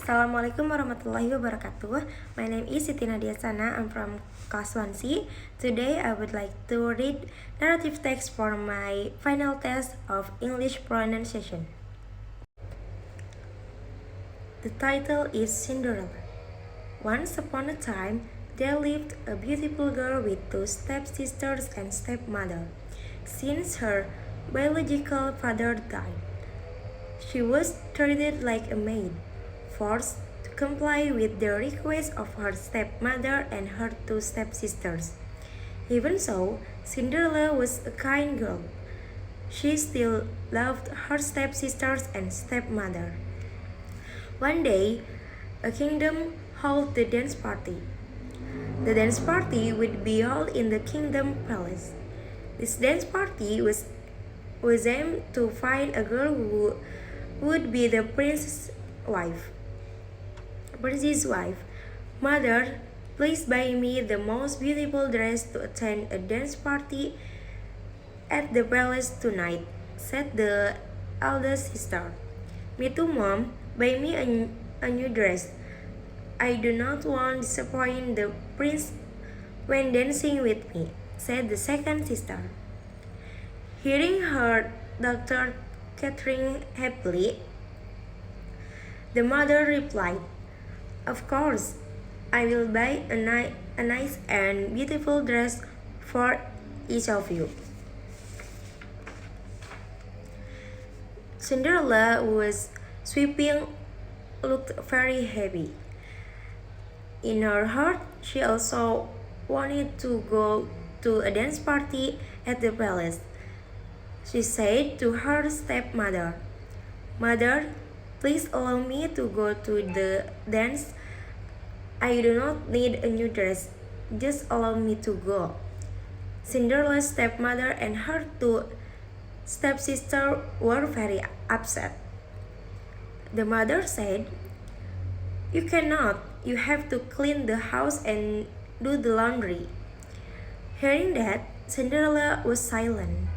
Assalamualaikum warahmatullahi wabarakatuh. My name is Nadiya. I'm from class 1C. Today I would like to read narrative text for my final test of English pronunciation. The title is Cinderella. Once upon a time, there lived a beautiful girl with two stepsisters and stepmother. Since her biological father died, she was treated like a maid, forced to comply with the requests of her stepmother and her two stepsisters. Even so, Cinderella was a kind girl. She still loved her stepsisters and stepmother. One day, a kingdom held the dance party. The dance party would be held in the kingdom palace. This dance party was aimed to find a girl who would be the prince's wife. Mother, please buy me the most beautiful dress to attend a dance party at the palace tonight, said the eldest sister. Me too, Mom. Buy me a new dress. I do not want to disappoint the prince when dancing with me, said the second sister. Hearing her daughter chattering happily, the mother replied, "Of course, I will buy a nice and beautiful dress for each of you." Cinderella was sweeping, looked very happy. In her heart, she also wanted to go to a dance party at the palace. She said to her stepmother, "Mother, please allow me to go to the dance. I do not need a new dress. Just allow me to go." Cinderella's stepmother and her two stepsisters were very upset. The mother said, "You cannot. You have to clean the house and do the laundry." Hearing that, Cinderella was silent.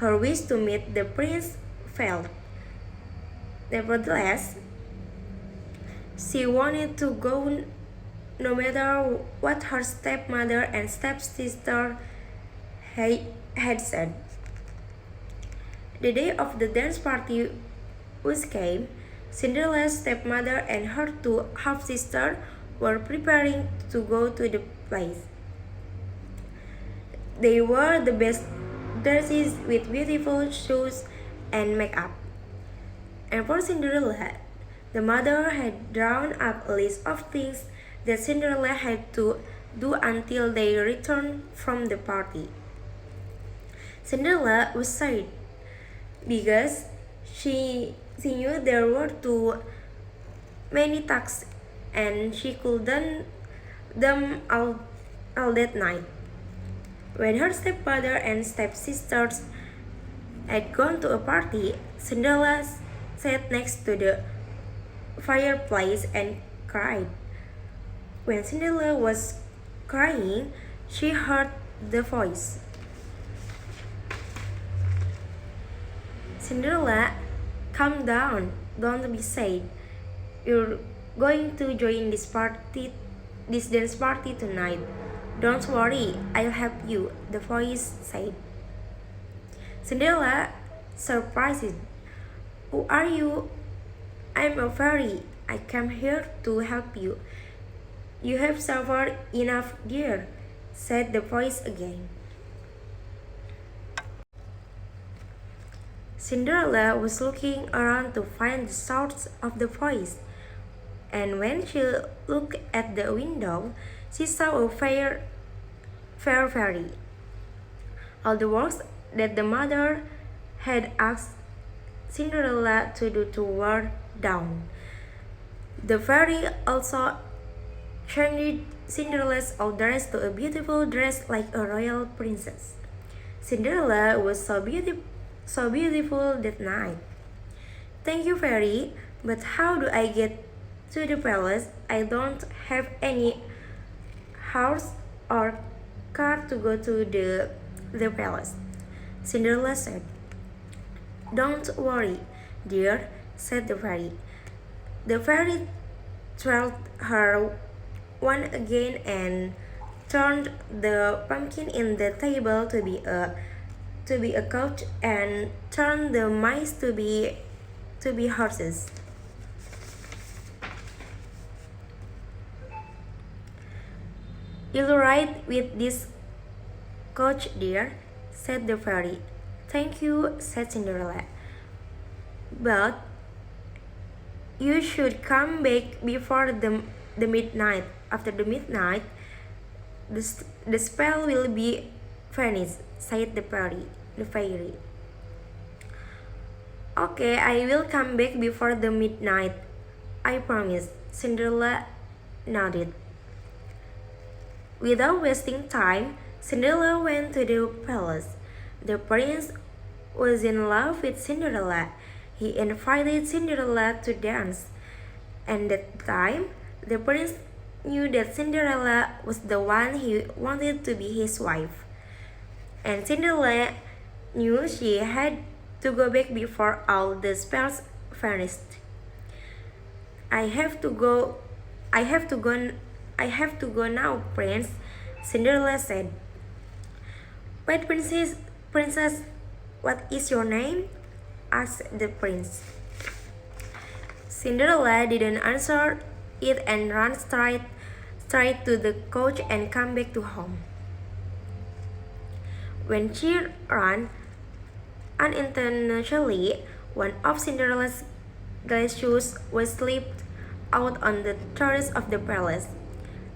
Her wish to meet the prince failed. Nevertheless, she wanted to go no matter what her stepmother and stepsister had said. The day of the dance party was came. Cinderella's stepmother and her two half-sisters were preparing to go to the place. They wore the best dresses with beautiful shoes and makeup. And for Cinderella, the mother had drawn up a list of things that Cinderella had to do until they returned from the party. Cinderella was sad because she knew there were too many tasks and she could done them all that night. When her stepmother and stepsisters had gone to a party, Cinderella sat next to the fireplace and cried. When Cinderella was crying, she heard the voice. "Cinderella, calm down. Don't be sad. You're going to join this dance party tonight. Don't worry, I'll help you," the voice said. Cinderella, surprised. "Who are you?" "I'm a fairy. I came here to help you." "You have suffered enough, dear," said the voice again. Cinderella was looking around to find the source of the voice, and when she looked at the window, she saw a fair fairy. All the works that the mother had asked Cinderella to do were done. The fairy also changed Cinderella's old dress to a beautiful dress like a royal princess. Cinderella was so beautiful that night. "Thank you, fairy, but how do I get to the palace? I don't have any horse or car to go to the palace," Cinderella said. "Don't worry, dear," said the fairy. The fairy twirled her wand again and turned the pumpkin in the table to be a couch and turned the mice to be horses. "You'll ride with this coach, dear," said the fairy. "Thank you," said Cinderella. "But you should come back before the midnight. After the midnight, the spell will be vanished," said the fairy. "Okay, I will come back before the midnight, I promise," Cinderella nodded. Without wasting time, Cinderella went to the palace. The prince was in love with Cinderella. He invited Cinderella to dance, and that time the prince knew that Cinderella was the one he wanted to be his wife. And Cinderella knew she had to go back before all the spells vanished. I have to go I have to go I have to go now, Prince, Cinderella said. "But princess, what is your name?" asked the prince. Cinderella didn't answer it and ran straight to the coach and came back to home. When she ran, unintentionally, one of Cinderella's glass shoes was slipped out on the terrace of the palace.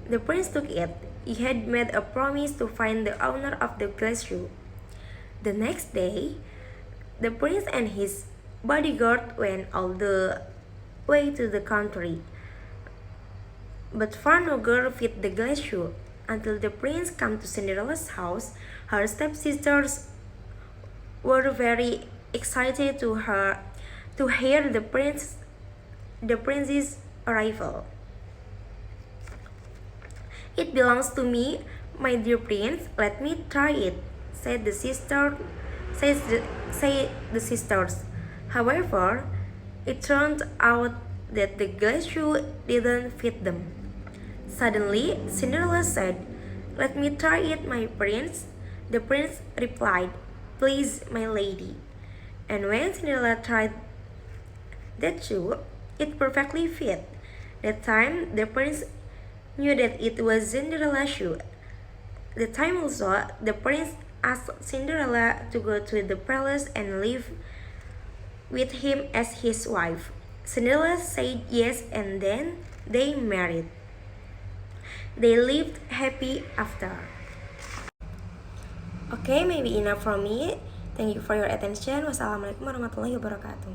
The prince took it. He had made a promise to find the owner of the glass shoe. The next day, the prince and his bodyguard went all the way to the country, but found no girl fit the glass shoe. Until the prince came to Cinderella's house, her stepsisters were very excited to hear the prince's arrival. "It belongs to me, my dear prince. Let me try it," said the sisters. However, it turned out that the glass shoe didn't fit them. Suddenly, Cinderella said, "Let me try it, my prince." The prince replied, "Please, my lady." And when Cinderella tried that shoe, it perfectly fit. That time, the prince knew that it was Cinderella's shoe. The time also, the prince asked Cinderella to go to the palace and live with him as his wife. Cinderella said yes, and then they married. They lived happy after. Okay, maybe enough from me. Thank you for your attention. Wassalamualaikum warahmatullahi wabarakatuh.